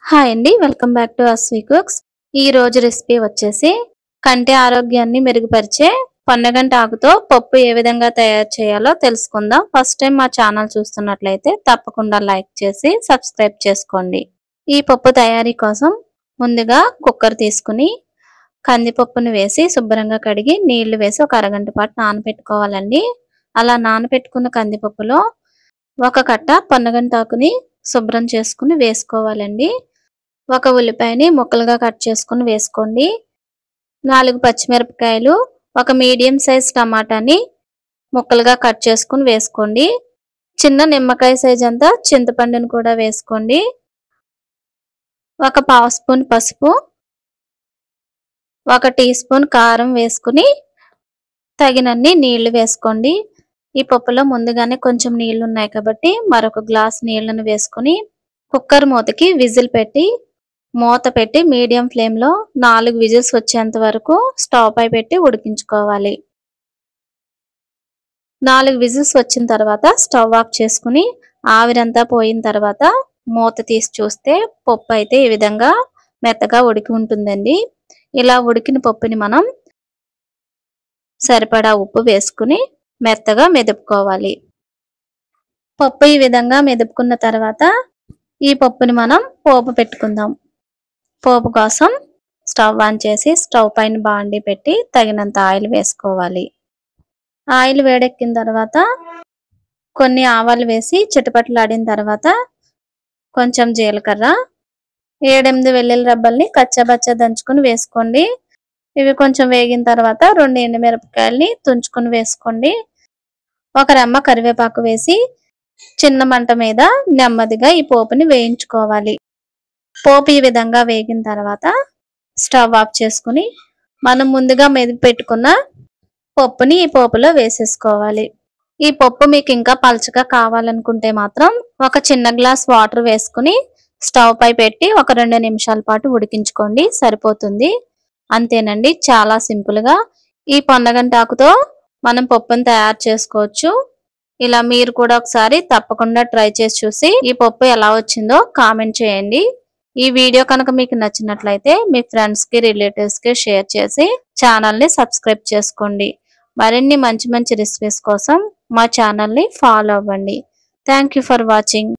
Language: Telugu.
హాయ్ అండి, welcome back to Aswi cooks. ఈ రోజు రెసిపీ వచ్చేసి కంటి ఆరోగ్యాన్ని మెరుగుపరిచే పొన్నగంటి ఆకుతో పప్పు ఏ విధంగా తయారు చేయాలో తెలుసుకుందాం. ఫస్ట్ టైం మా ఛానల్ చూస్తున్నట్లయితే తప్పకుండా లైక్ చేసి సబ్స్క్రైబ్ చేసుకోండి. ఈ పప్పు తయారీ కోసం ముందుగా కుక్కర్ తీసుకుని కందిపప్పును వేసి శుభ్రంగా కడిగి నీళ్లు వేసి ఒక అరగంట పాటు నానబెట్టుకోవాలండి. అలా నానబెట్టుకున్న కందిపప్పులో ఒక కట్ట పొన్నగంటి ఆకుని శుభ్రం చేసుకుని వేసుకోవాలండి. ఒక ఉల్లిపాయని ముక్కలుగా కట్ చేసుకుని వేసుకోండి. 4 పచ్చిమిరపకాయలు, ఒక మీడియం సైజ్ టమాటాని ముక్కలుగా కట్ చేసుకుని వేసుకోండి. చిన్న నిమ్మకాయ సైజ్ అంతా చింతపండుని కూడా వేసుకోండి. ఒక పావు స్పూన్ పసుపు, 1 టీ స్పూన్ కారం వేసుకుని తగినన్ని నీళ్లు వేసుకోండి. ఈ పప్పులో ముందుగానే కొంచెం నీళ్లు ఉన్నాయి కాబట్టి మరొక గ్లాస్ నీళ్లను వేసుకుని కుక్కర్ మూతకి విజిల్ పెట్టి మూత పెట్టి మీడియం ఫ్లేమ్ లో 4 విజిల్స్ వచ్చేంత వరకు స్టవ్ పై పెట్టి ఉడికించుకోవాలి. 4 విజిల్స్ వచ్చిన తర్వాత స్టవ్ ఆఫ్ చేసుకుని ఆవిరంతా పోయిన తర్వాత మూత తీసి చూస్తే పప్పు అయితే ఈ విధంగా మెత్తగా ఉడికి ఉంటుందండి. ఇలా ఉడికిన పప్పుని మనం సరిపడా ఉప్పు వేసుకుని మెత్తగా మెదుపుకోవాలి. పప్పు ఈ విధంగా మెదుపుకున్న తర్వాత ఈ పప్పుని మనం పోపు పెట్టుకుందాం. పోపు కోసం స్టవ్ ఆన్ చేసి స్టవ్ పైన బాండి పెట్టి తగినంత ఆయిల్ వేసుకోవాలి. ఆయిల్ వేడెక్కిన తర్వాత కొన్ని ఆవాలు వేసి చిటపటలాడిన తర్వాత కొంచెం జీలకర్ర, 7-8 వెల్లుల్లి రబ్బల్ని కచ్చాబచ్చా దంచుకుని వేసుకోండి. ఇవి కొంచెం వేగిన తర్వాత 2 ఎండుమిరపకాయల్ని తుంచుకుని వేసుకోండి. 1 రెమ్మ కరివేపాకు వేసి చిన్న మంట మీద నెమ్మదిగా ఈ పోపుని వేయించుకోవాలి. పోపు ఈ విధంగా వేగిన తర్వాత స్టవ్ ఆఫ్ చేసుకుని మనం ముందుగా మెదిపి పెట్టుకున్న పప్పుని ఈ పోపులో వేసేసుకోవాలి. ఈ పప్పు మీకు ఇంకా పలచగా కావాలనుకుంటే మాత్రం ఒక చిన్న గ్లాస్ వాటర్ వేసుకుని స్టవ్ పై పెట్టి ఒక 2 నిమిషాల పాటు ఉడికించుకోండి, సరిపోతుంది. అంతేనండి, చాలా సింపుల్ గా ఈ పొన్నగంటి ఆకుతో మనం పప్పును తయారు చేసుకోవచ్చు. ఇలా మీరు కూడా ఒకసారి తప్పకుండా ట్రై చేసి చూసి ఈ పప్పు ఎలా వచ్చిందో కామెంట్ చేయండి. ఈ వీడియో కనుక మీకు నచ్చినట్లయితే మీ ఫ్రెండ్స్ కి, రిలేటివ్స్ కి షేర్ చేసి ఛానల్ ని సబ్స్క్రైబ్ చేసుకోండి. మరిన్ని మంచి రెసిపీస్ కోసం మా ఛానల్ ని ఫాలో అవ్వండి. Thank you for watching.